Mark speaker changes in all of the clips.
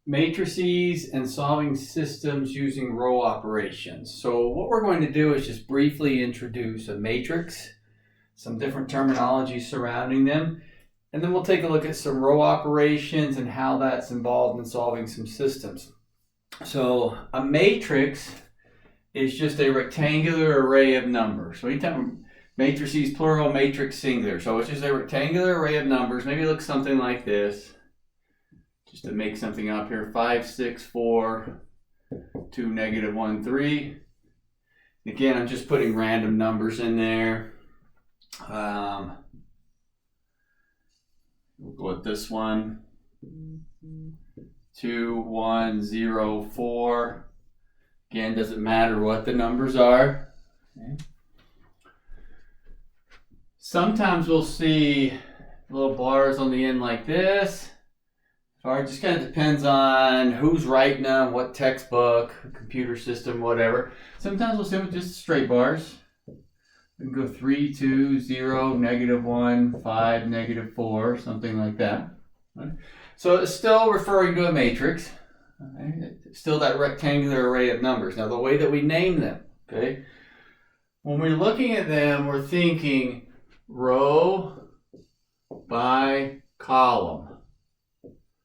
Speaker 1: Matrices and solving systems using row operations. So what we're going to do is just briefly introduce a matrix, some different terminology surrounding them, and then we'll take a look at some row operations and how that's involved in solving some systems. So a matrix is just a rectangular array of numbers. So anytime matrices plural, matrix singular. So it's just a rectangular array of numbers. Maybe it looks something like this. Just to make something up here, 5, 6, 4, 2, negative 1, 3. Again, I'm just putting random numbers in there. We'll go with this one. 2, 1, 0, 4. Again, doesn't matter what the numbers are. Okay. Sometimes we'll see little bars on the end like this. So it just kind of depends on who's writing them, what textbook, computer system, whatever. Sometimes we'll see them with just straight bars. We can go 3, 2, 0, negative 1, 5, negative 4, something like that. Right? So it's still referring to a matrix. Okay? It's still that rectangular array of numbers. Now the way that we name them, okay? When we're looking at them, we're thinking row by column.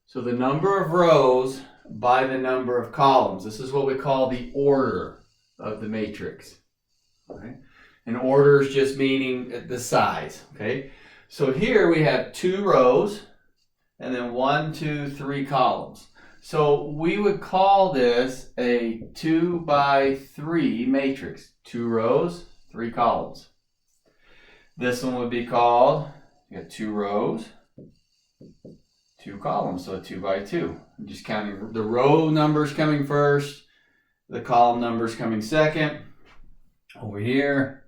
Speaker 1: So the number of rows by the number of columns. This is what we call the order of the matrix. Okay? And order is just meaning the size. Okay? So here we have 2 rows and then 1, 2, 3 columns. So we would call this a 2 by 3 matrix. 2 rows, 3 columns. This one would be called, you got 2 rows, 2 columns, so a 2 by 2. I'm just counting the row numbers coming first, the column numbers coming second. Over here,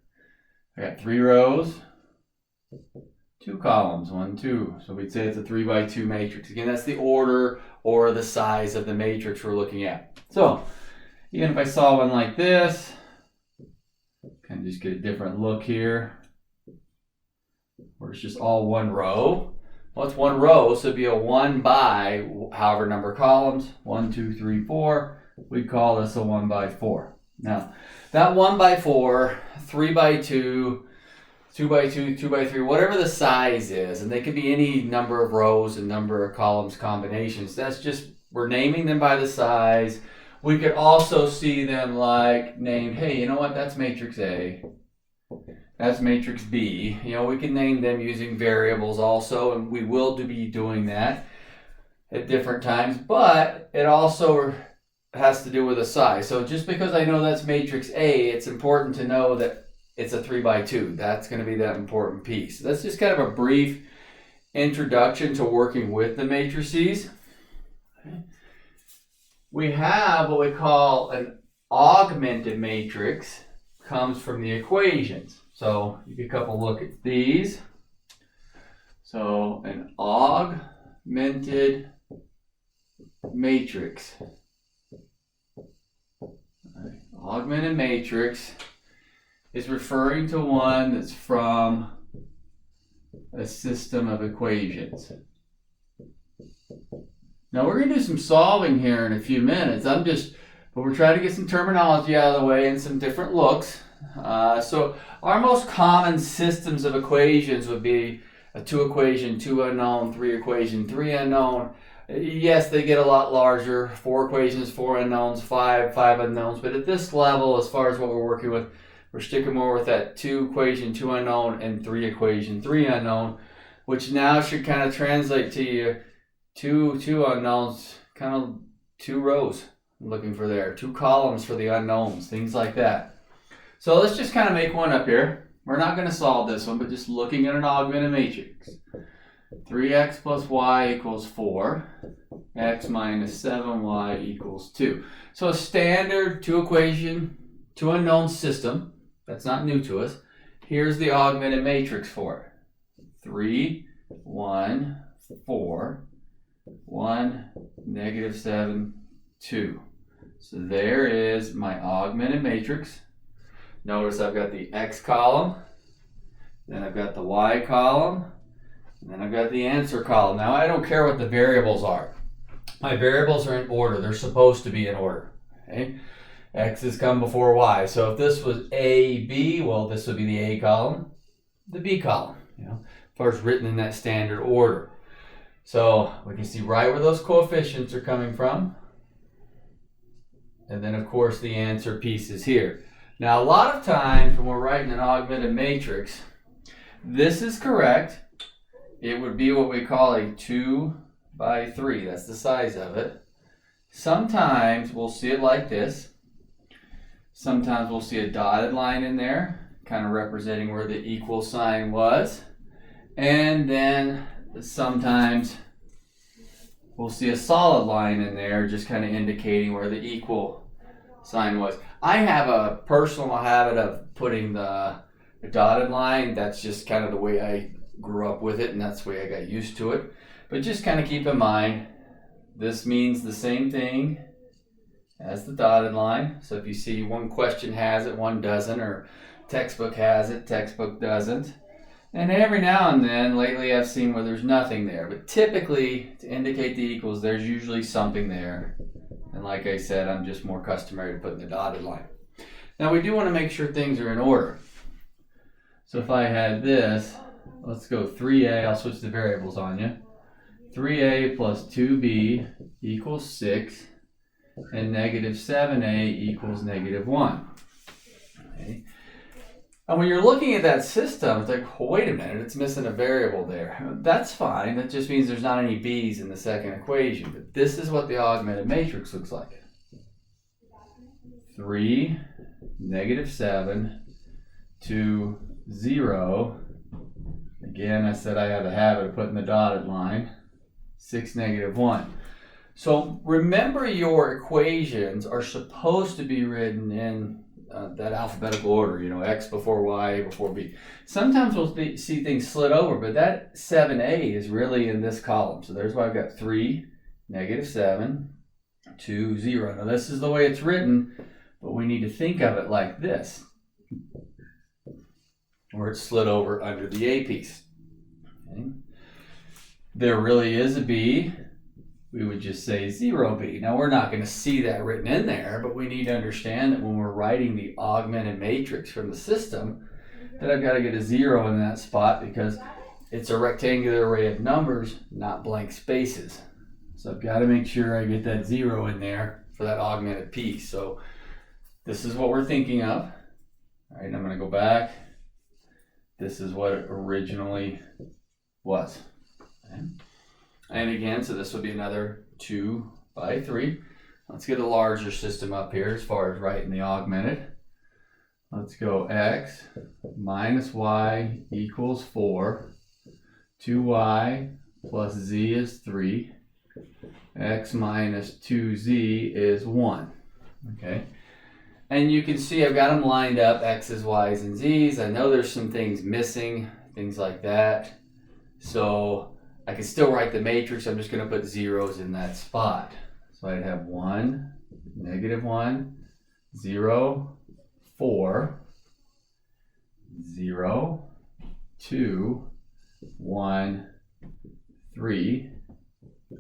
Speaker 1: I got 3 rows, 2 columns, 1, 2. So we'd say it's a 3 by 2 matrix. Again, that's the order or the size of the matrix we're looking at. So even if I saw one like this, kind of just get a different look here, where it's just all one row. Well, it's one row, so it'd be a 1 by however number of columns, 1, 2, 3, 4. We call this a 1 by 4. Now, that 1 by 4, 3 by 2, 2 by 2, 2 by 3, whatever the size is, and they can be any number of rows and number of columns combinations. That's just, we're naming them by the size. We could also see them like named, hey, you know what, that's matrix A. That's matrix B. You know, we can name them using variables also, and we will be doing that at different times, but it also has to do with the size. So just because I know that's matrix A, it's important to know that it's a 3 by 2. That's going to be that important piece. That's just kind of a brief introduction to working with the matrices. Okay. We have what we call an augmented matrix, comes from the equations. So you get a couple look at these. So an augmented matrix. Right. Augmented matrix is referring to one that's from a system of equations. Now we're going to do some solving here in a few minutes. But we're trying to get some terminology out of the way and some different looks. So our most common systems of equations would be a 2 equation, 2 unknown, 3 equation, 3 unknown. Yes, they get a lot larger. 4 equations, 4 unknowns, 5 unknowns. But at this level, as far as what we're working with, we're sticking more with that 2 equation, 2 unknown, and 3 equation, 3 unknown, which now should kind of translate to you 2 unknowns, kind of 2 rows I'm looking for there, 2 columns for the unknowns, things like that. So let's just kind of make one up here. We're not going to solve this one, but just looking at an augmented matrix. 3x plus y equals 4. X minus 7y equals 2. So a standard 2 equation, 2 unknown system. That's not new to us. Here's the augmented matrix for it. 3, 1, 4, 1, negative 7, 2. So there is my augmented matrix. Notice I've got the X column, then I've got the Y column, and then I've got the answer column. Now I don't care what the variables are. My variables are in order. They're supposed to be in order. Okay? X's come before Y. So if this was A, B, well, this would be the A column, the B column, as far as written in that standard order. So we can see right where those coefficients are coming from. And then, of course, the answer piece is here. Now, a lot of times when we're writing an augmented matrix, this is correct. It would be what we call a 2 by 3. That's the size of it. Sometimes we'll see it like this. Sometimes we'll see a dotted line in there, kind of representing where the equal sign was. And then sometimes we'll see a solid line in there, just kind of indicating where the equal sign was. I have a personal habit of putting the dotted line. That's just kind of the way I grew up with it, and that's the way I got used to it. But just kind of keep in mind, this means the same thing as the dotted line. So if you see one question has it, one doesn't, or textbook has it, textbook doesn't. And every now and then, lately I've seen where there's nothing there. But typically, to indicate the equals, there's usually something there. And like I said, I'm just more customary to put in the dotted line. Now we do want to make sure things are in order. So if I had this, let's go 3a, I'll switch the variables on you. 3a plus 2b equals 6, and negative 7a equals negative 1. Okay. And when you're looking at that system, it's like, well, wait a minute, it's missing a variable there. That's fine. That just means there's not any b's in the second equation. But this is what the augmented matrix looks like. 3, negative 7, 2, 0. Again, I said I have a habit of putting the dotted line. 6, negative 1. So remember, your equations are supposed to be written in that alphabetical order, X before Y, before B. Sometimes we'll see things slid over, but that 7a is really in this column. So there's why I've got 3, negative 7, 2, 0. Now this is the way it's written, but we need to think of it like this, where it's slid over under the A piece. Okay. There really is a B. We would just say 0b. Now we're not going to see that written in there, but we need to understand that when we're writing the augmented matrix from the system, that I've got to get a 0 in that spot because it's a rectangular array of numbers, not blank spaces. So I've got to make sure I get that 0 in there for that augmented piece. So this is what we're thinking of. All right, and I'm going to go back. This is what it originally was. Okay. And again, so this would be another 2 by 3. Let's get a larger system up here as far as writing the augmented. Let's go x minus y equals 4. 2y plus z is 3. X minus 2z is 1. Okay. And you can see I've got them lined up, x's, y's, and z's. I know there's some things missing, things like that. So I can still write the matrix. I'm just going to put zeros in that spot. So I'd have 1, negative 1, 0, 4, 0, 2, 1, 3,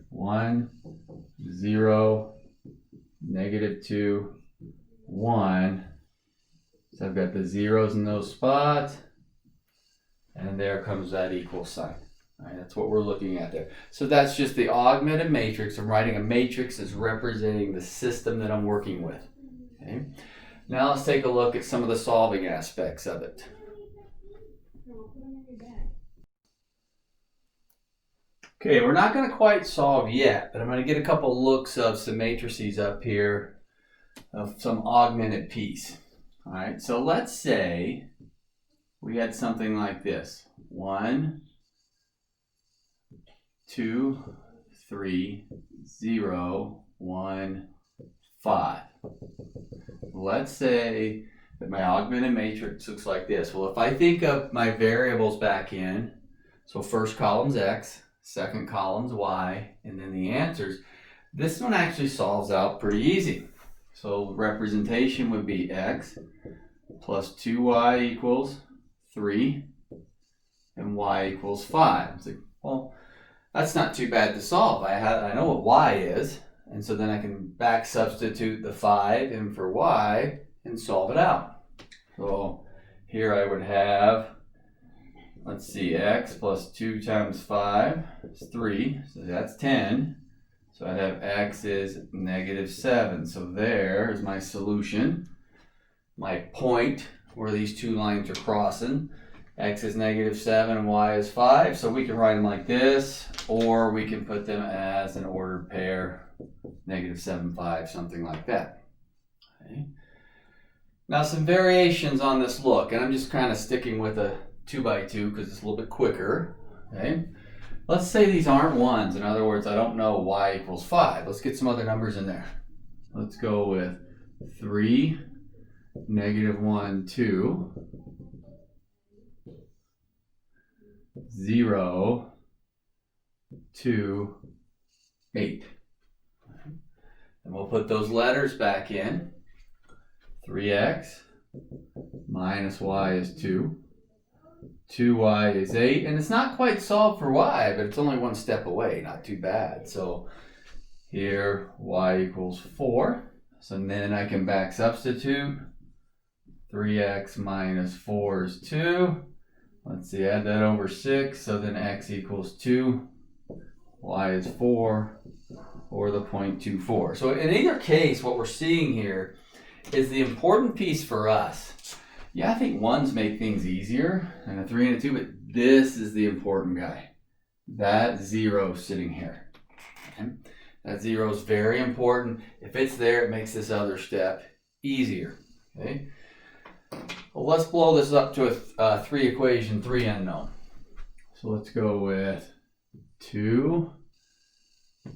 Speaker 1: 1, 0, negative 2, 1. So I've got the zeros in those spots. And there comes that equal sign. All right, that's what we're looking at there. So that's just the augmented matrix. I'm writing a matrix as representing the system that I'm working with. Okay. Now let's take a look at some of the solving aspects of it. Okay, we're not going to quite solve yet, but I'm going to get a couple looks of some matrices up here of some augmented piece. All right, so let's say we had something like this. 1, 2, 3, 0, 1, 5. Let's say that my augmented matrix looks like this. Well, if I think of my variables back in, so first column's x, second column's y, and then the answers, this one actually solves out pretty easy. So representation would be x plus 2y equals 3, and y equals 5. It's like, well, That's not too bad to solve. I know what y is, and so then I can back substitute the 5 in for y and solve it out. So here I would have, let's see, x plus 2 times 5 is 3, so that's 10. So I'd have x is -7. So there's my solution, my point where these two lines are crossing. X is -7 and y is 5. So we can write them like this, or we can put them as an ordered pair, -7, 5, something like that. Okay. Now some variations on this look, and I'm just kind of sticking with a 2x2 because it's a little bit quicker. Okay. Let's say these aren't ones. In other words, I don't know y equals 5. Let's get some other numbers in there. Let's go with 3, -1, 2, 0, 2, 8. And we'll put those letters back in. 3x minus y is 2. 2y is 8. And it's not quite solved for y, but it's only one step away. Not too bad. So here y equals 4. So then I can back substitute. 3x minus 4 is 2. Let's see, add that over 6. So then x equals 2. Y is 4. Or the 0.24. So in either case, what we're seeing here is the important piece for us. Yeah, I think ones make things easier, and a 3 and a 2, but this is the important guy. That 0 sitting here. Okay? That 0 is very important. If it's there, it makes this other step easier. Okay? Well, let's blow this up to a 3 equation, 3 unknown. So let's go with 2,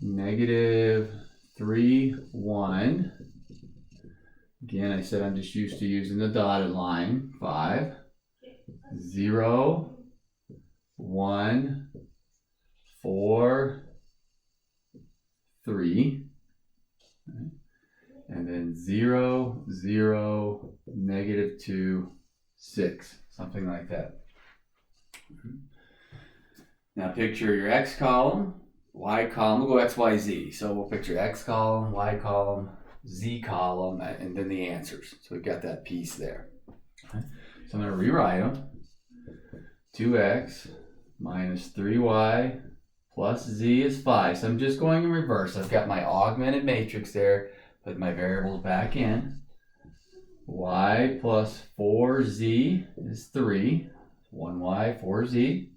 Speaker 1: -3, 1. Again, I said I'm just used to using the dotted line. 5, 0, 1, 4, 3. And then 0, 0, -2, 6. Something like that. Now picture your x column, y column. We'll go x, y, z. So we'll picture x column, y column, z column, and then the answers. So we've got that piece there. Okay. So I'm going to rewrite them. 2x minus 3y plus z is 5. So I'm just going in reverse. I've got my augmented matrix there. Put my variables back in. Y plus 4z is 3. 1y, 4z.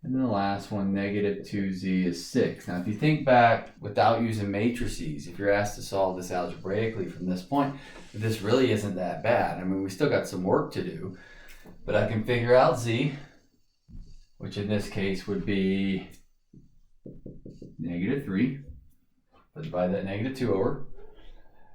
Speaker 1: And then the last one, -2z is 6. Now, if you think back without using matrices, if you're asked to solve this algebraically from this point, this really isn't that bad. I mean, we still got some work to do, but I can figure out z, which in this case would be -3. But divide that -2 over.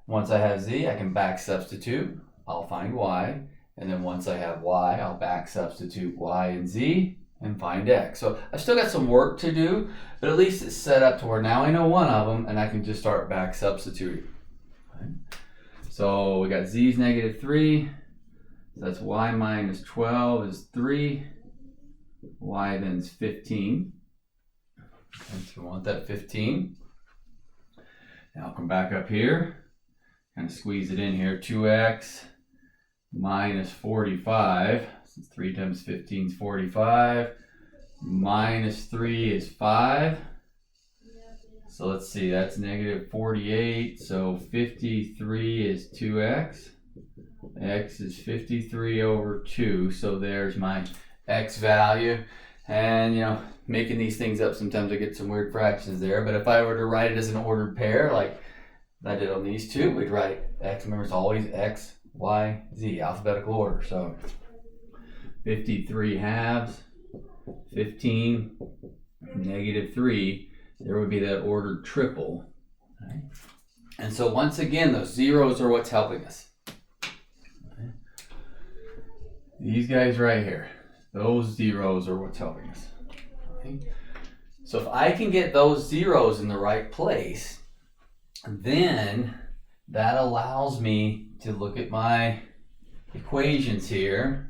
Speaker 1: Once I have z, I can back substitute. I'll find y. And then once I have y, I'll back substitute y and z. And find x. So I've still got some work to do, but at least it's set up to where now I know one of them and I can just start back substituting. Okay. So we got z is -3. So that's y minus 12 is 3. Y then is 15. And so we want that 15. Now I'll come back up here, kind of squeeze it in here. 2x minus 45. 3 times 15 is 45. Minus 3 is 5. So let's see, that's -48. So 53 is 2x. X is 53 over 2. So there's my x value. And, you know, making these things up, sometimes I get some weird fractions there. But if I were to write it as an ordered pair, like I did on these two, we'd write x. Remember, it's always x, y, z, alphabetical order. So 53 halves, 15, -3, there would be that ordered triple. Okay. And so once again, those zeros are what's helping us. Okay. These guys right here, those zeros are what's helping us. Okay. So if I can get those zeros in the right place, then that allows me to look at my equations here.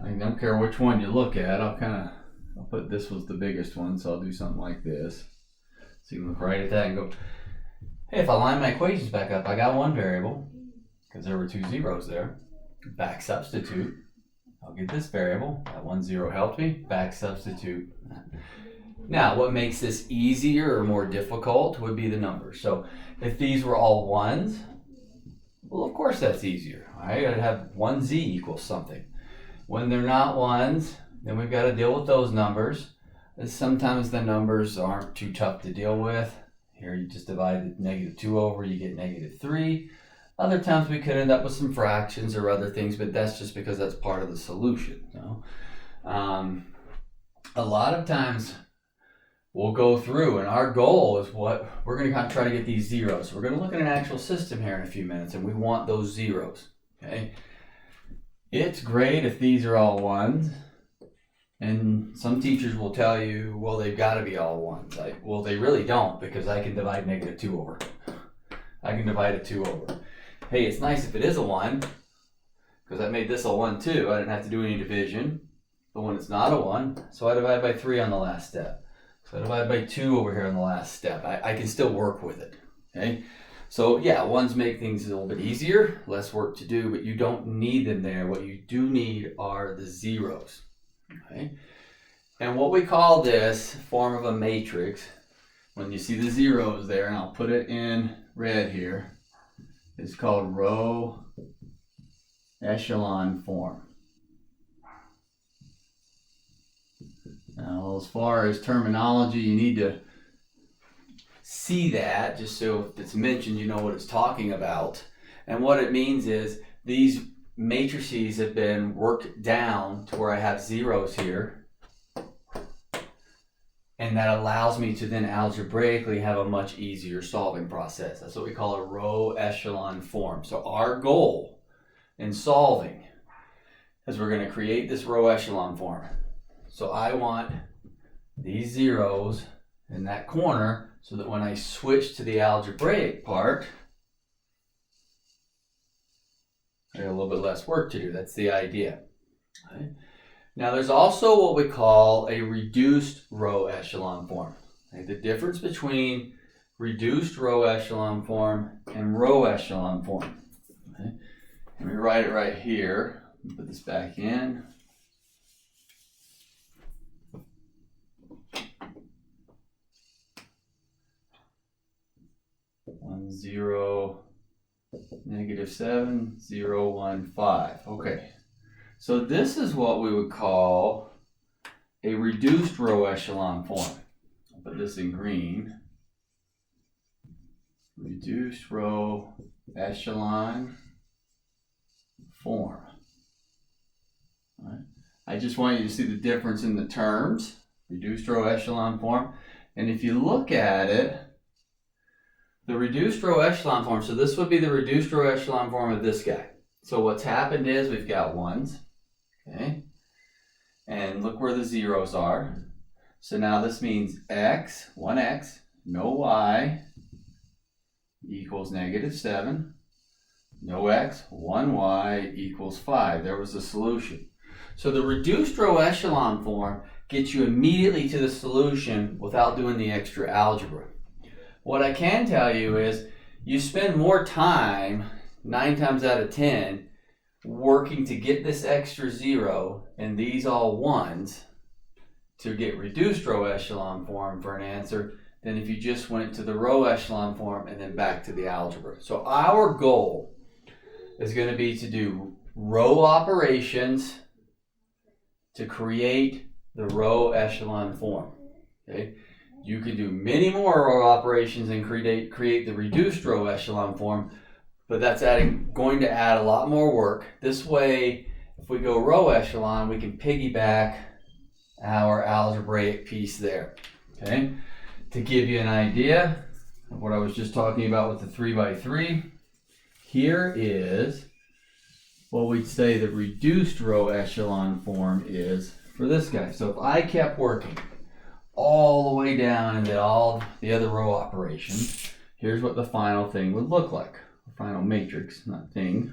Speaker 1: I don't care which one you look at. I'll kind of I'll put this was the biggest one, so I'll do something like this. So you can look right at that and go, hey, if I line my equations back up, I got one variable, because there were 2 zeros there. Back substitute. I'll get this variable. That 1 0 helped me. Back substitute. Now, what makes this easier or more difficult would be the numbers. So if these were all 1s, well, of course that's easier. I gotta have 1z equals something. When they're not 1s, then we've got to deal with those numbers. Sometimes the numbers aren't too tough to deal with. Here you just divide the -2 over, you get -3. Other times we could end up with some fractions or other things, but that's just because that's part of the solution. A lot of times we'll go through, and our goal is what we're going to kind of try to get these zeros. We're going to look at an actual system here in a few minutes, and we want those zeros. Okay, it's great if these are all 1s, and some teachers will tell you, well, they've got to be all 1s. Well, they really don't, because I can divide -2 over. I can divide a 2 over. Hey, it's nice if it is a 1, because I made this a 1 too. I didn't have to do any division. But when it's not a 1, so I divide by 3 on the last step. So I divide by 2 over here on the last step. I can still work with it. Okay? So yeah, 1s make things a little bit easier, less work to do, but you don't need them there. What you do need are the zeros. Okay? And what we call this form of a matrix, when you see the zeros there, and I'll put it in red here, is called row echelon form. Now, as far as terminology, you need to see that just so if it's mentioned, you know what it's talking about. And what it means is these matrices have been worked down to where I have zeros here. And that allows me to then algebraically have a much easier solving process. That's what we call a row echelon form. So our goal in solving is we're going to create this row echelon form. So I want these zeros in that corner so that when I switch to the algebraic part, I got a little bit less work to do. That's the idea. Okay. Now there's also what we call a reduced row echelon form. Okay. The difference between reduced row echelon form and row echelon form. Okay. Let me write it right here. Put this back in. 1 0 -7 0 1 5. Okay, so this is what we would call a reduced row echelon form. I'll put this in green. Reduced row echelon form. All right. I just want you to see the difference in the terms. Reduced row echelon form. And if you look at it, the reduced row echelon form, so this would be the reduced row echelon form of this guy. So what's happened is we've got 1s, okay? And look where the zeros are. So now this means x, 1x, no y, equals -7. No x, 1y equals 5. There was the solution. So the reduced row echelon form gets you immediately to the solution without doing the extra algebra. What I can tell you is you spend more time, 9 times out of 10, working to get this extra 0 and these all 1s to get reduced row echelon form for an answer than if you just went to the row echelon form and then back to the algebra. So our goal is going to be to do row operations to create the row echelon form. Okay? You can do many more row operations and create the reduced row echelon form, but that's going to add a lot more work. This way, if we go row echelon, we can piggyback our algebraic piece there. Okay? To give you an idea of what I was just talking about with the 3x3, here is what we'd say the reduced row echelon form is for this guy. So if I kept working all the way down and did all the other row operations, here's what the final thing would look like. The final matrix, not thing.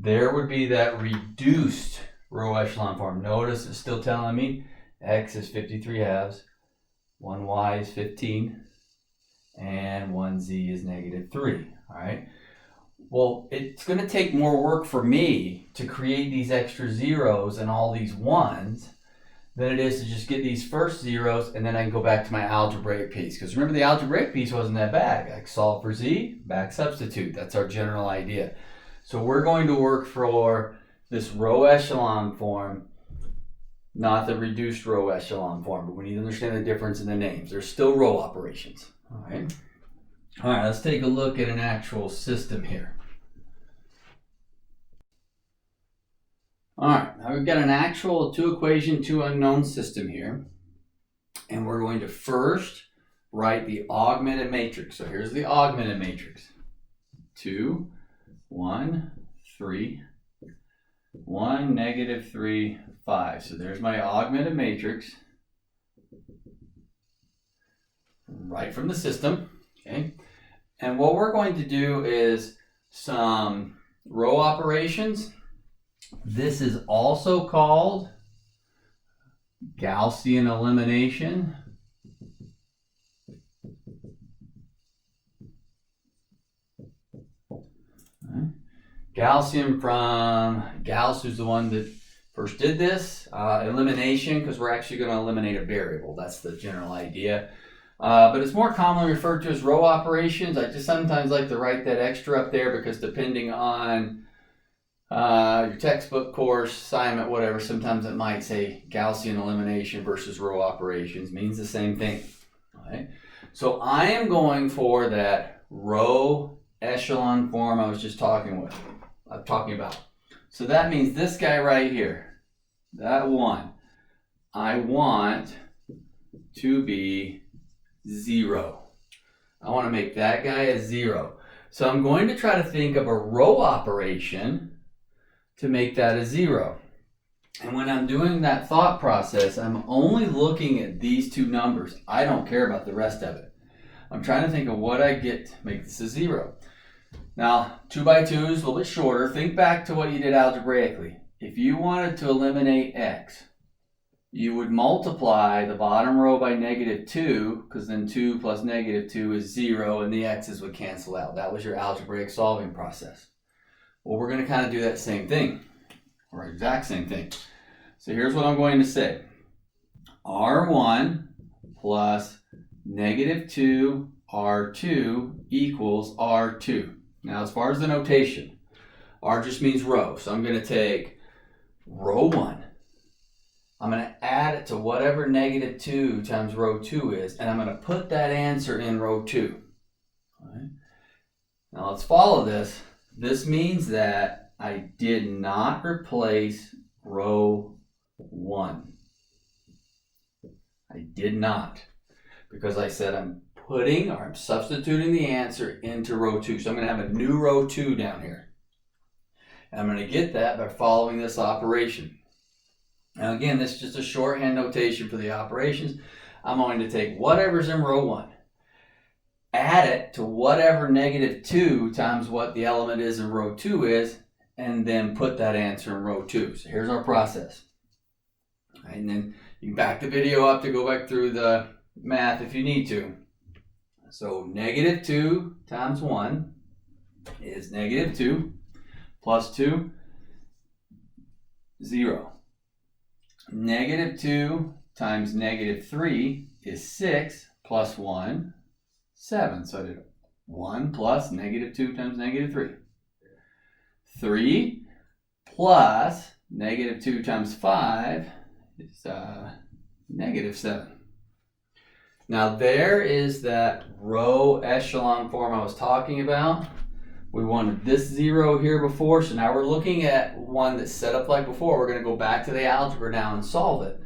Speaker 1: there would be that reduced row echelon form. Notice it's still telling me x is 53 halves, 1y is 15, and 1z is -3. All right. Well, it's going to take more work for me to create these extra zeros and all these ones than it is to just get these first zeros, and then I can go back to my algebraic piece. Because remember, the algebraic piece wasn't that bad. I solve for z, back substitute. That's our general idea. So we're going to work for this row echelon form, not the reduced row echelon form, but we need to understand the difference in the names. They're still row operations. All right. All right, let's take a look at an actual system here. All right, now we've got an actual 2-equation, 2-unknown system here. And we're going to first write the augmented matrix. So here's the augmented matrix. 2, 1, 3, 1, -3, 5. So there's my augmented matrix right from the system. Okay. And what we're going to do is some row operations. This is also called Gaussian elimination. Gaussian from Gauss, who's the one that first did this. Elimination, because we're actually going to eliminate a variable. That's the general idea. But it's more commonly referred to as row operations. I just sometimes like to write that extra up there because depending on your textbook, course, assignment, whatever, sometimes it might say Gaussian elimination versus row operations. Means the same thing. All right. So I am going for that row echelon form I was just talking about. So that means this guy right here, that one, I want to be 0. I want to make that guy a 0. So I'm going to try to think of a row operation to make that a 0. And when I'm doing that thought process, I'm only looking at these two numbers. I don't care about the rest of it. I'm trying to think of what I get to make this a 0. Now, 2 by 2 is a little bit shorter. Think back to what you did algebraically. If you wanted to eliminate x, you would multiply the bottom row by -2, because then 2 plus -2 is 0, and the x's would cancel out. That was your algebraic solving process. Well, we're going to kind of do that same thing, or exact same thing. So here's what I'm going to say. R1 plus -2 R2 equals R2. Now, as far as the notation, R just means row. So I'm going to take row 1. I'm going to add it to whatever -2 times row 2 is, and I'm going to put that answer in row 2. All right. Now let's follow this. This means that I did not replace row 1. I did not, because I said I'm substituting the answer into row 2. So I'm going to have a new row 2 down here. And I'm going to get that by following this operation. Now again, this is just a shorthand notation for the operations. I'm going to take whatever's in row 1, add it to whatever -2 times what the element is in row 2 is, and then put that answer in row 2. So here's our process. And then you can back the video up to go back through the math if you need to. So -2 times 1 is -2 plus 2, 0. -2 times -3 is 6 plus 1, 7. So I did 1 plus -2 times -3. 3 plus -2 times 5 is -7. Now there is that row echelon form I was talking about. We wanted this 0 here before, so now we're looking at one that's set up like before. We're going to go back to the algebra now and solve it.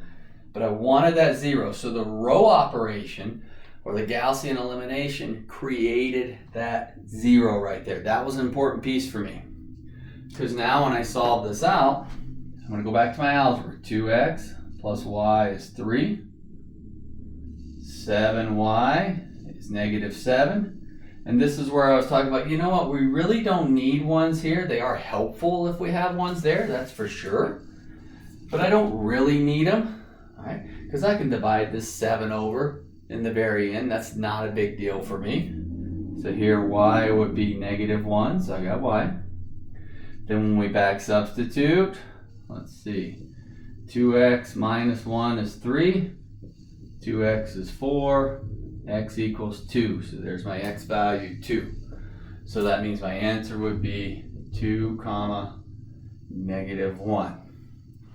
Speaker 1: But I wanted that 0. So the row operation, or the Gaussian elimination, created that 0 right there. That was an important piece for me. Because now when I solve this out, I'm going to go back to my algebra. 2x plus y is 3. 7y is -7. And this is where I was talking about, you know what, we really don't need ones here. They are helpful if we have ones there, that's for sure. But I don't really need them, all right? Because I can divide this 7 over in the very end. That's not a big deal for me. So here y would be -1, so I got y. Then when we back substitute, let's see, 2x minus 1 is 3, 2x is 4, x equals 2. So there's my x value, 2. So that means my answer would be 2 comma -1.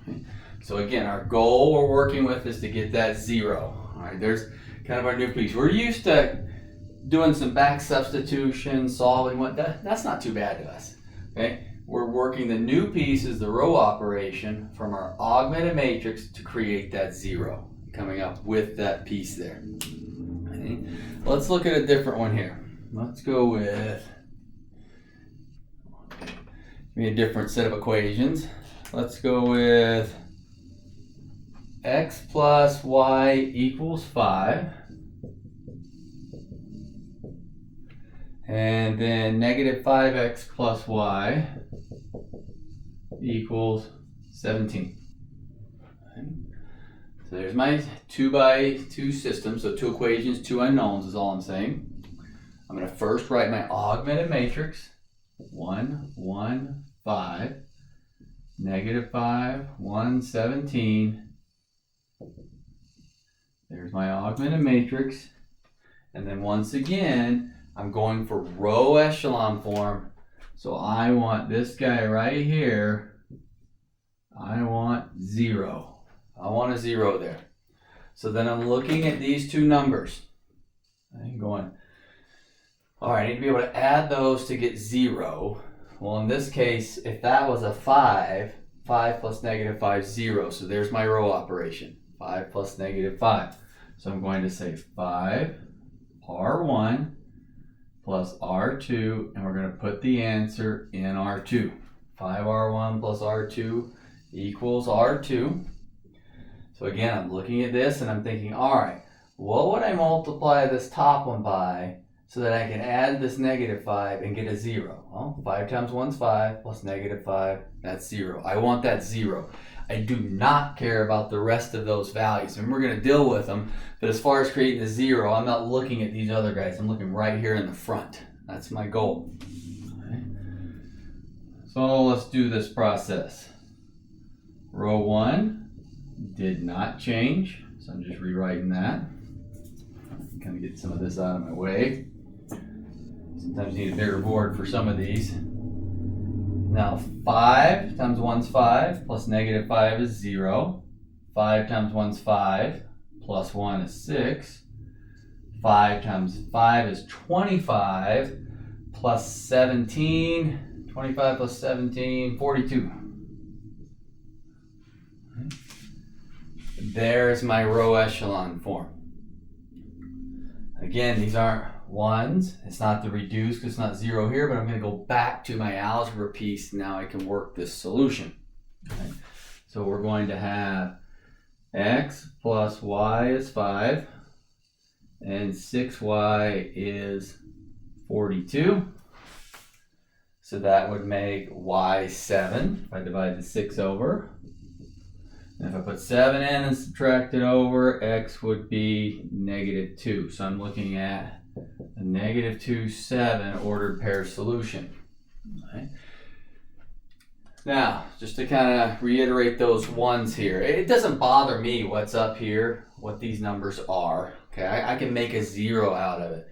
Speaker 1: Okay. So again, our goal we're working with is to get that 0. All right, there's kind of our new piece. We're used to doing some back substitution, solving that's not too bad to us. Okay, we're working the new piece is the row operation from our augmented matrix to create that 0, coming up with that piece there. Okay. Let's look at a different one here. Let's go with a different set of equations. Let's go with x plus y equals 5. And then -5x plus y equals 17. Okay. So there's my 2x2 system. So 2 equations, 2 unknowns is all I'm saying. I'm going to first write my augmented matrix. 1, 1, 5. -5, 1, 17. There's my augmented matrix. And then once again, I'm going for row echelon form. So I want this guy right here. I want 0. I want a 0 there. So then I'm looking at these two numbers. I'm going, all right, I need to be able to add those to get 0. Well, in this case, if that was a 5, 5 plus -5 is 0. So there's my row operation. 5 plus -5. So I'm going to say 5 R1 plus R2, and we're going to put the answer in R2. 5R1 plus R2 equals R2. So again, I'm looking at this and I'm thinking, all right, what would I multiply this top one by so that I can add this -5 and get a 0? Well, 5 times 1 is 5 plus -5, that's 0. I want that 0. I do not care about the rest of those values, and we're going to deal with them. But as far as creating the 0, I'm not looking at these other guys. I'm looking right here in the front. That's my goal. Okay. So let's do this process. Row 1 did not change, so I'm just rewriting that. Kind of get some of this out of my way. Sometimes you need a bigger board for some of these. Now 5 times 1 is 5 plus -5 is 0. 5 times 1 is 5 plus 1 is 6. 5 times 5 is 25 plus 17. 25 plus 17, 42. There's my row echelon form. Again, these aren't ones. It's not the reduce because it's not 0 here, but I'm going to go back to my algebra piece. Now I can work this solution. Okay. So we're going to have x plus y is 5 and 6y is 42. So that would make y 7 if I divide the 6 over. And if I put 7 in and subtract it over, x would be -2. So I'm looking at a -2, 7 ordered pair solution. Okay. Now, just to kind of reiterate those ones here, it doesn't bother me what's up here, what these numbers are. Okay, I can make a 0 out of it.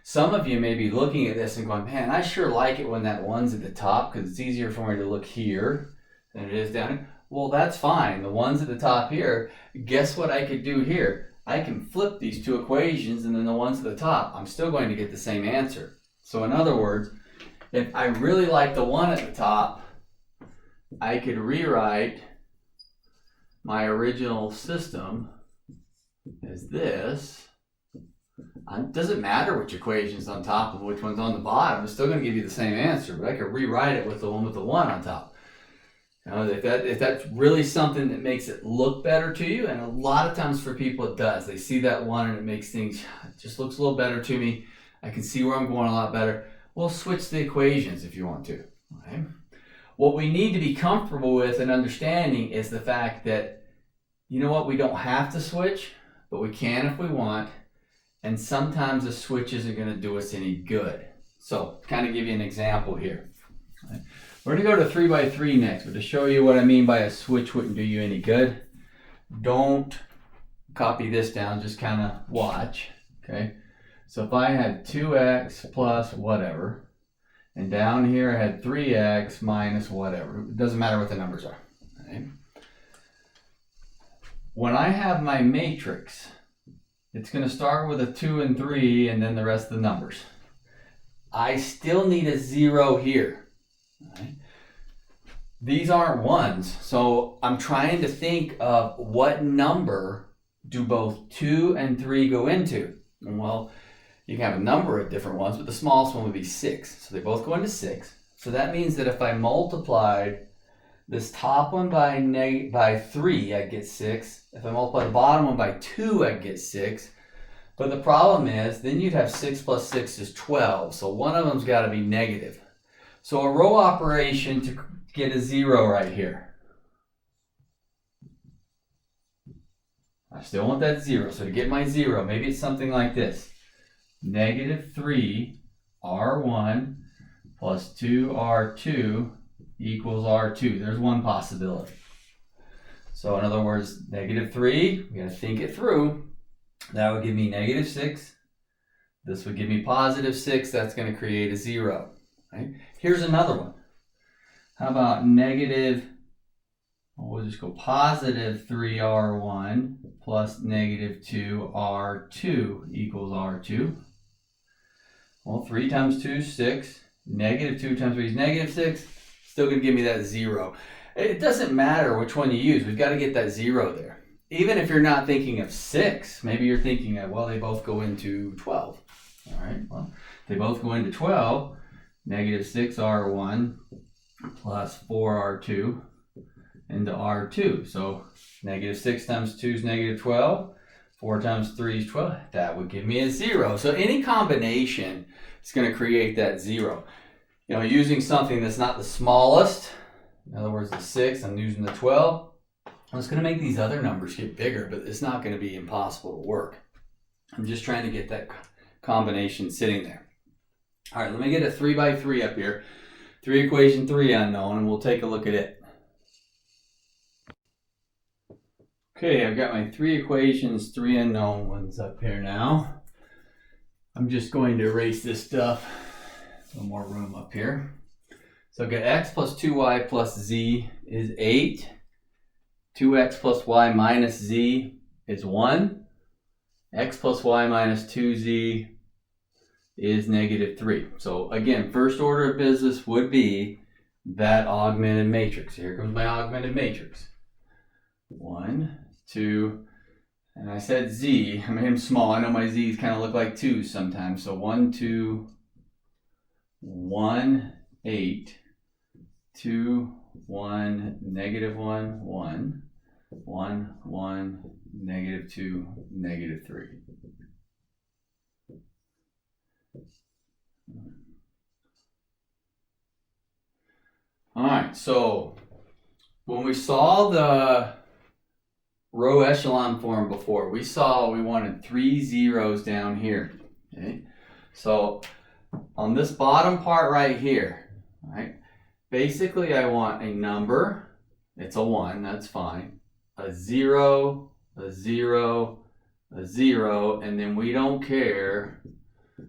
Speaker 1: Some of you may be looking at this and going, man, I sure like it when that 1's at the top because it's easier for me to look here than it is down here. Well, that's fine. The 1's at the top here. Guess what I could do here? I can flip these two equations and then the 1's at the top. I'm still going to get the same answer. So in other words, if I really like the 1 at the top, I could rewrite my original system as this. It doesn't matter which equation's on top and which one's on the bottom. It's still going to give you the same answer, but I could rewrite it with the one with the 1 on top. You know, if that's really something that makes it look better to you, and a lot of times for people it does. They see that 1 and it makes things, it just looks a little better to me. I can see where I'm going a lot better. We'll switch the equations if you want to. Okay? What we need to be comfortable with and understanding is the fact that, you know what, we don't have to switch, but we can if we want. And sometimes a switch isn't going to do us any good. So, kind of give you an example here. Okay? We're going to go to 3 by 3 next, but to show you what I mean by a switch wouldn't do you any good, don't copy this down, just kind of watch. Okay? So if I had 2x plus whatever, and down here I had 3x minus whatever, it doesn't matter what the numbers are. Okay? When I have my matrix, it's going to start with a 2 and 3 and then the rest of the numbers. I still need a 0 here. Okay? These aren't ones, so I'm trying to think of what number do both 2 and 3 go into. And well, you can have a number of different ones, but the smallest one would be 6. So they both go into 6. So that means that if I multiplied this top one by 3, I'd get 6. If I multiply the bottom one by 2, I'd get 6. But the problem is, then you'd have 6 plus 6 is 12. So one of them's got to be negative. So a row operation to get a 0 right here. I still want that 0. So to get my 0, maybe it's something like this. Negative 3 R1 plus 2 R2 equals R2. There's one possibility. So in other words, negative 3, we got to think it through. That would give me negative 6. This would give me positive 6. That's going to create a 0. Right? Here's another one. How about negative, we'll just go positive 3R1 plus negative 2R2 equals R2. Well, 3 times 2 is 6. Negative 2 times 3 is negative 6. Still going to give me that 0. It doesn't matter which one you use. We've got to get that 0 there. Even if you're not thinking of 6, maybe you're thinking of, well, they both go into 12. All right, well, they both go into 12. Negative 6R1 plus 4R2 into R2. So negative 6 times 2 is negative 12. 4 times 3 is 12. That would give me a 0. So any combination is going to create that 0. You know, using something that's not the smallest, in other words, the 6, I'm using the 12. It's going to make these other numbers get bigger, but it's not going to be impossible to work. I'm just trying to get that combination sitting there. All right, let me get a 3 by 3 up here. 3 equation 3 unknown, and we'll take a look at it. Okay, I've got my 3 equations, 3 unknown ones up here now. I'm just going to erase this stuff. A little more room up here. So I've got x plus 2y plus z is 8. 2x plus y minus z is 1. X plus y minus 2z is negative 3. So again, first order of business would be that augmented matrix. Here comes my augmented matrix. 1, 2, and I said z. I made them small. I know my z's kind of look like 2s sometimes. So 1, 2, 1, 8, 2, 1, negative 1, 1, 1, 1, negative 2, negative 3. All right, so when we saw the row echelon form before, we saw we wanted 3 zeros down here. Okay, so on this bottom part right here, right, basically I want a number. It's a 1, that's fine. A 0, a 0, a 0, and then we don't care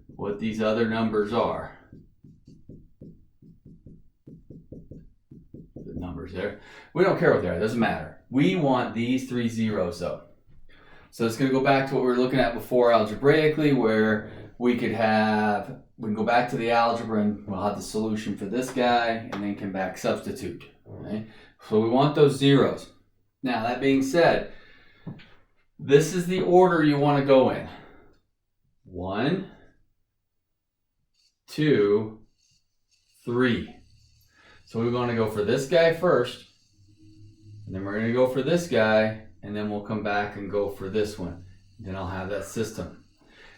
Speaker 1: what these other numbers are. The numbers there. We don't care what they are, it doesn't matter. We want these 3 zeros though. So it's going to go back to what we were looking at before algebraically, where we can go back to the algebra and we'll have the solution for this guy and then come back substitute. Okay? So we want those zeros. Now that being said, this is the order you want to go in. 1, 2, 3. So we're going to go for this guy first, and then we're going to go for this guy, and then we'll come back and go for this one. Then I'll have that system.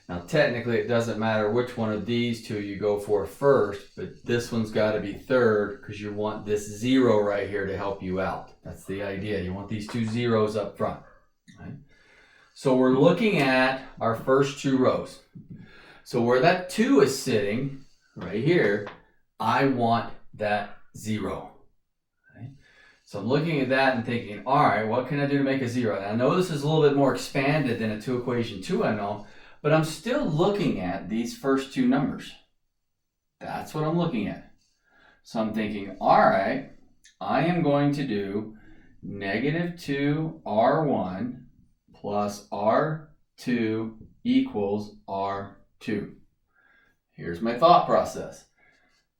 Speaker 1: Now technically it doesn't matter which one of these two you go for first, but this one's got to be third because you want this 0 right here to help you out. That's the idea. You want these two zeros up front. Right? So we're looking at our first two rows. So where that 2 is sitting, right here, I want that 0. Okay? So I'm looking at that and thinking, all right, what can I do to make a 0? And I know this is a little bit more expanded than a 2 equation 2 I know, but I'm still looking at these first two numbers. That's what I'm looking at. So I'm thinking, all right, I am going to do negative 2r1 plus r2 equals r2. Here's my thought process.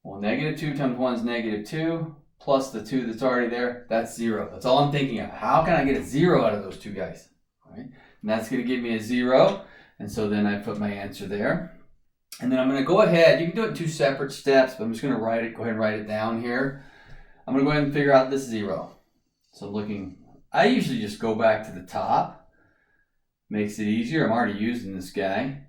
Speaker 1: Well, negative 2 times 1 is negative 2, plus the 2 that's already there, that's 0. That's all I'm thinking of. How can I get a 0 out of those two guys? All right? And that's going to give me a 0. And so then I put my answer there. And then I'm going to go ahead. You can do it in 2 separate steps, but I'm just going to go ahead and write it down here. I'm going to go ahead and figure out this 0. So looking, I usually just go back to the top. Makes it easier. I'm already using this guy.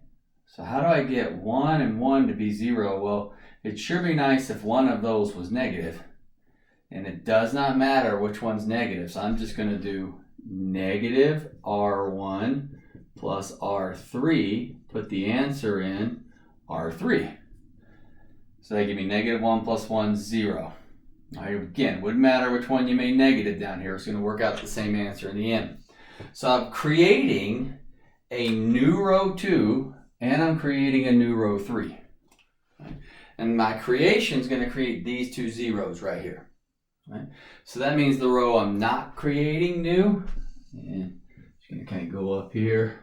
Speaker 1: So how do I get 1 and 1 to be 0? Well, it'd sure be nice if one of those was negative. And it does not matter which one's negative. So I'm just going to do negative r1 plus r3, put the answer in r3. So they give me negative 1 plus 1, 0. All right, again, wouldn't matter which one you made negative down here. It's going to work out the same answer in the end. So I'm creating a new row 2, and I'm creating a new row 3. Right? And my creation is going to create these two zeros right here. Right? So that means the row I'm not creating new, and just going to kind of go up here.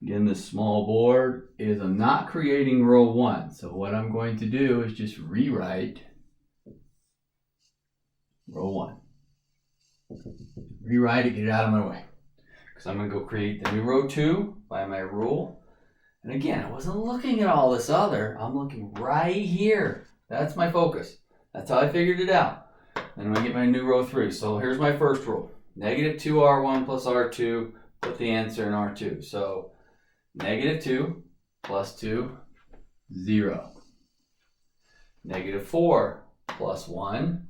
Speaker 1: Again, this small board is I'm not creating row 1. So what I'm going to do is just rewrite row 1. Rewrite it, get it out of my way. Because I'm going to go create the new row 2 by my rule. And again, I wasn't looking at all this other. I'm looking right here. That's my focus. That's how I figured it out. Then I'm going to get my new row 3. So here's my first rule. Negative 2r1 plus r2. Put the answer in r2. So negative 2 plus 2, 0. Negative 4 plus 1,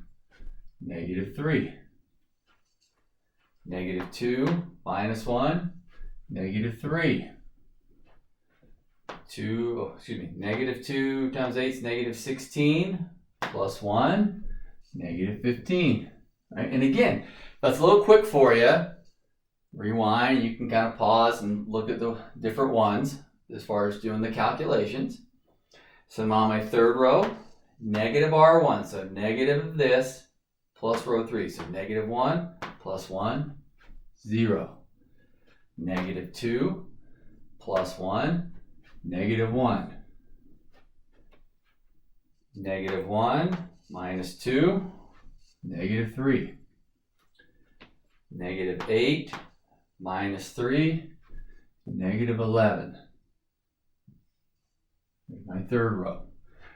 Speaker 1: negative 3. Negative 2 minus 1, negative 3. Negative 2 times 8 is negative 16, plus 1, negative 15. Right? And again, that's a little quick for you. Rewind, you can kind of pause and look at the different ones as far as doing the calculations. So I'm on my third row, negative r1, so negative of this, plus row 3. So negative 1 plus 1, 0. Negative 2 plus 1, negative 1. Negative 1 minus 2, negative 3. Negative 8 minus 3, negative 11. My third row.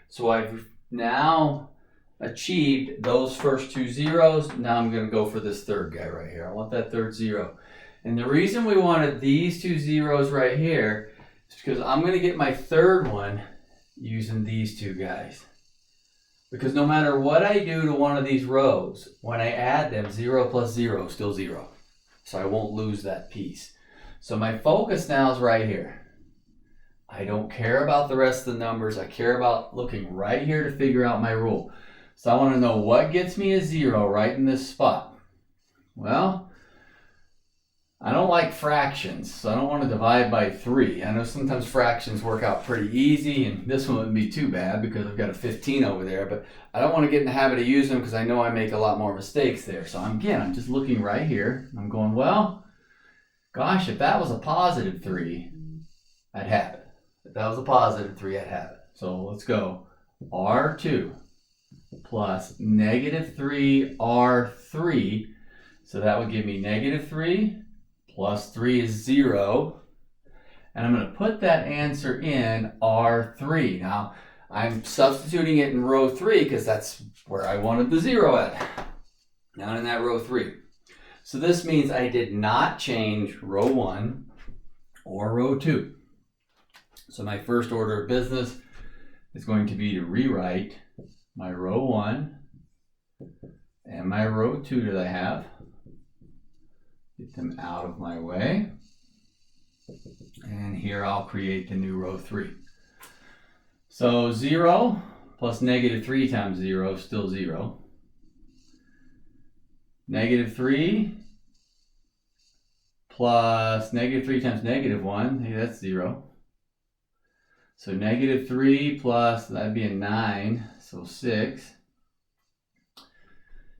Speaker 1: So I've now achieved those first two zeros. Now I'm going to go for this third guy right here. I want that third 0. And the reason we wanted these two zeros right here is because I'm going to get my third one using these two guys. Because no matter what I do to one of these rows, when I add them, 0 plus 0 is still 0. So I won't lose that piece. So my focus now is right here. I don't care about the rest of the numbers. I care about looking right here to figure out my rule. So I want to know what gets me a 0 right in this spot. Well, I don't like fractions, so I don't want to divide by 3. I know sometimes fractions work out pretty easy, and this one wouldn't be too bad because I've got a 15 over there, but I don't want to get in the habit of using them because I know I make a lot more mistakes there. So I'm just looking right here. I'm going, well, gosh, if that was a positive 3, I'd have it. If that was a positive 3, I'd have it. So let's go. R2 plus negative 3R3. So that would give me negative 3 plus 3 is 0. And I'm going to put that answer in R3. Now, I'm substituting it in row 3 because that's where I wanted the 0 at. Down in that row 3. So this means I did not change row 1 or row 2. So my first order of business is going to be to rewrite my row 1 and my row 2 that I have. Get them out of my way. And here I'll create the new row 3. So 0 plus -3 times 0 is still 0. -3 plus -3 times -1, hey, that's 0. So -3 plus, that'd be a 9, so 6.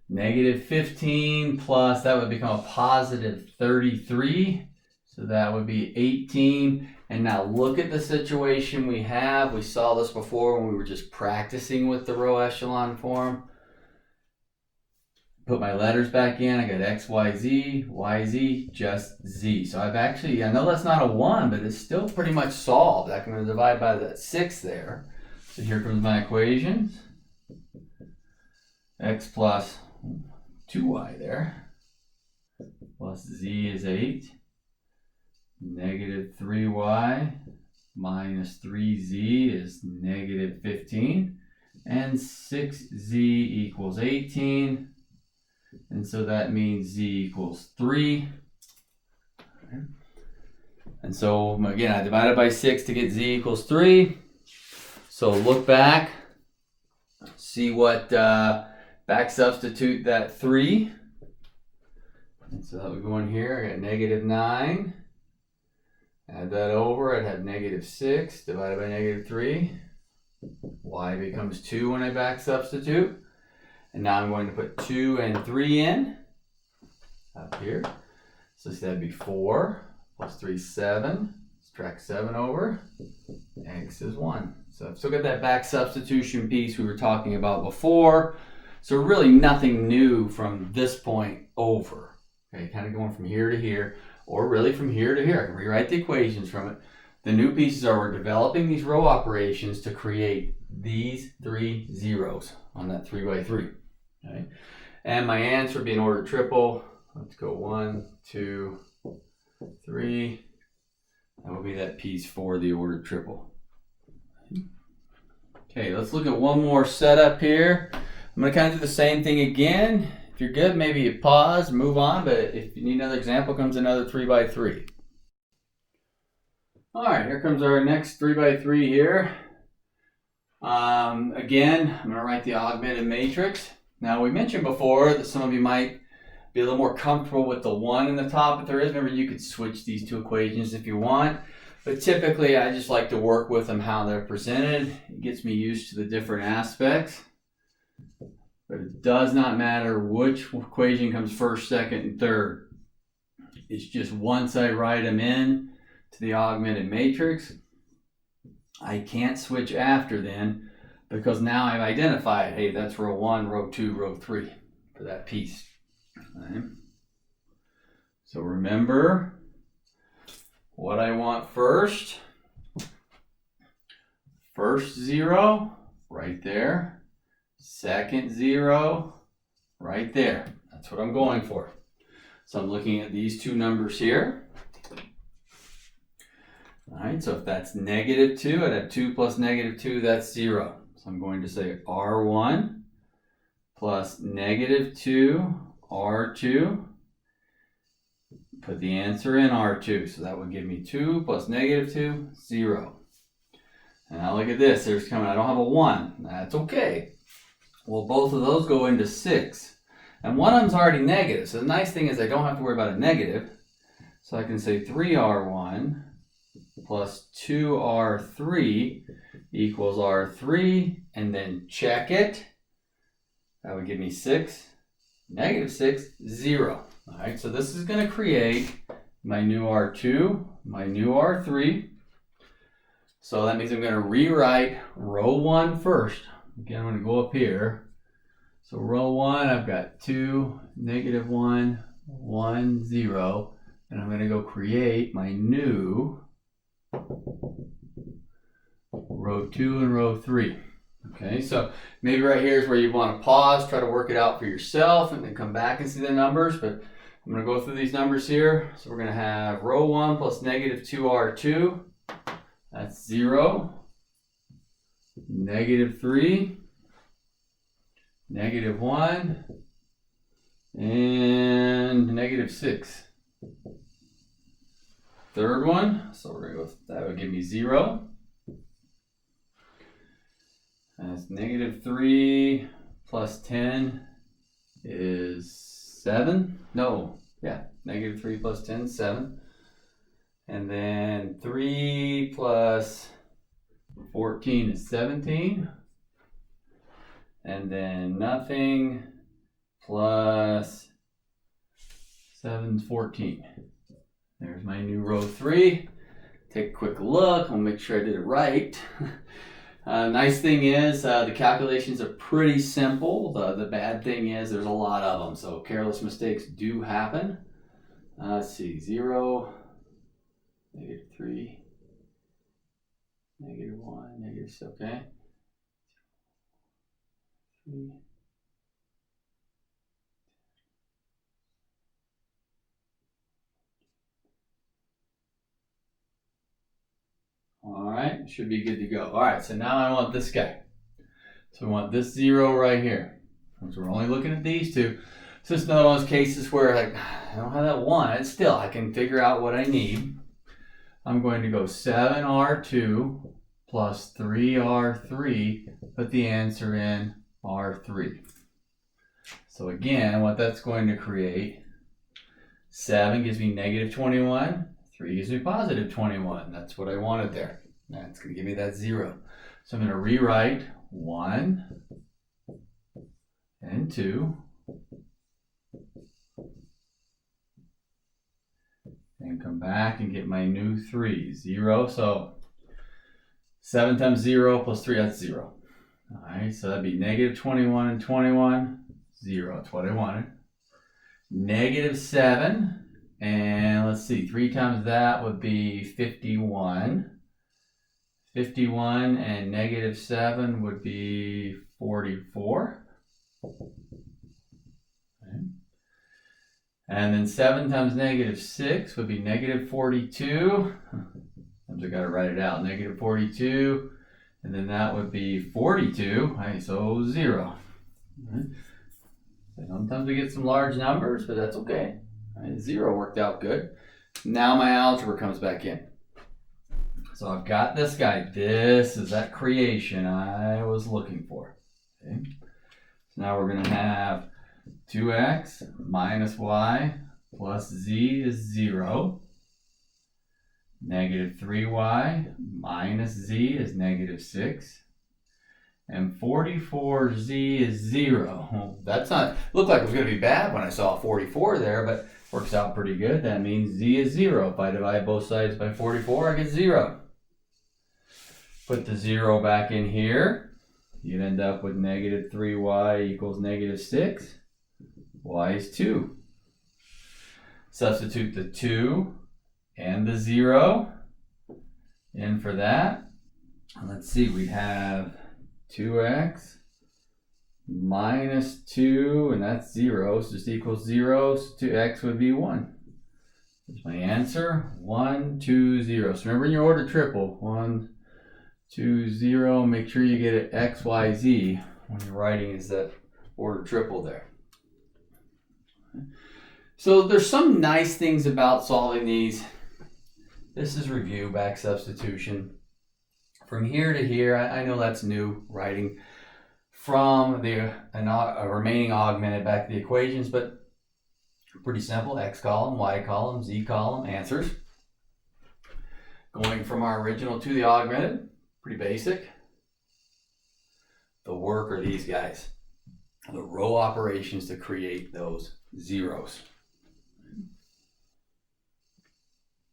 Speaker 1: -15 plus, that would become a positive 33. So that would be 18. And now look at the situation we have. We saw this before when we were just practicing with the row echelon form. Put my letters back in. I got X, Y, Z, Y, Z, just Z. So I've actually, I know that's not a 1, but it's still pretty much solved. I'm going to divide by that 6 there. So here comes my equations. X plus 2y there. Plus Z is 8. -3y minus 3z is -15. And 6z equals 18. And so that means z equals 3. And so again, I divided by 6 to get z equals 3. So look back, see what back substitute that 3. And so that would go in here. I got -9. Add that over, I'd have -6 divided by -3. Y becomes 2 when I back substitute. And now I'm going to put 2 and 3 in up here. So that'd be 4 plus 3 is 7. Subtract 7 over. X is 1. So I've still got that back substitution piece we were talking about before. So really nothing new from this point over. Okay, kind of going from here to here, or really from here to here. I can rewrite the equations from it. The new pieces are we're developing these row operations to create these 3 zeros on that 3 by 3. Okay? And my answer would be an ordered triple. Let's go 1, 2, 3. That will be that piece for the ordered triple. Okay, let's look at one more setup here. I'm going to kind of do the same thing again. If you're good, maybe you pause, move on, but if you need another example, comes another 3 by 3. All right, here comes our next 3 by 3 here. Again, I'm going to write the augmented matrix. Now, we mentioned before that some of you might be a little more comfortable with the 1 in the top, but there is, remember, you could switch these two equations if you want. But typically, I just like to work with them how they're presented. It gets me used to the different aspects. But it does not matter which equation comes first, second, and third. It's just once I write them in to the augmented matrix, I can't switch after then, because now I've identified, hey, that's row 1, row 2, row 3 for that piece. Okay. So remember what I want first. First 0, right there. Second 0, right there. That's what I'm going for. So I'm looking at these two numbers here. All right, so if that's -2, I'd have 2 plus -2, that's 0. So I'm going to say R1 plus -2, R2. Put the answer in R2. So that would give me 2 plus -2, 0. And now look at this. There's coming, I don't have a 1. That's okay. Well, both of those go into 6. And one of them's already negative. So the nice thing is I don't have to worry about a negative. So I can say 3R1 plus 2R3 equals R3, and then check it. That would give me 6, -6, 0. All right, so this is going to create my new R2, my new R3. So that means I'm going to rewrite row 1 first. Again, I'm going to go up here. So row 1, I've got 2, -1, 1, 0. And I'm going to go create my new row 2 and row 3. Okay, so maybe right here is where you want to pause, try to work it out for yourself, and then come back and see the numbers. But I'm going to go through these numbers here. So we're going to have row 1 plus -2R2. That's 0, -3, -1, and -6. Third one, so we're going to go with, that would give me 0. That's -3 plus 10 is 7. No, yeah, -3 plus 10 is 7. And then 3 plus 14 is 17. And then nothing plus 7 is 14. There's my new row 3. Take a quick look. I'll make sure I did it right. Nice thing is the calculations are pretty simple. The bad thing is there's a lot of them, so careless mistakes do happen. Let's see, 0, -3, -1, -6, okay. 3. All right, should be good to go. All right, so now I want this guy. So we want this 0 right here. So we're only looking at these two. So it's another one of those cases where like, I don't have that 1. It's still, I can figure out what I need. I'm going to go 7R2 plus 3R3, put the answer in R3. So again, what that's going to create, 7 gives me -21. 3 gives me +21. That's what I wanted there. That's going to give me that 0. So I'm going to rewrite 1 and 2. And come back and get my new 3. 0. So 7 times 0 plus 3, that's 0. All right, so that'd be -21 and 21. 0. That's what I wanted. -7. And let's see, 3 times that would be 51. 51 and -7 would be 44. Okay. And then 7 times -6 would be -42. Sometimes I got to write it out. -42. And then that would be 42. Okay, so 0. Okay. Sometimes we get some large numbers, but that's okay. Right, 0 worked out good. Now my algebra comes back in. So I've got this guy. This is that creation I was looking for. Okay. So now we're going to have 2x minus y plus z is 0. -3y minus z is -6. And 44z is 0. Well, that's not, looked like it was going to be bad when I saw 44 there, but works out pretty good. That means z is 0. If I divide both sides by 44, I get 0. Put the 0 back in here. You'd end up with -3y equals -6. Y is 2. Substitute the 2 and the 0 in for that. And let's see, we have 2x minus 2, and that's 0, so just equals 0, so 2x would be 1. There's my answer, 1, 2, 0. So remember in your order triple, 1, 2, 0, make sure you get it x, y, z when you're writing is that order triple there. So there's some nice things about solving these. This is review, back substitution. From here to here, I know that's new writing from the remaining augmented back to the equations, but pretty simple. X column, Y column, Z column, answers. Going from our original to the augmented, pretty basic. The work are these guys, the row operations to create those zeros.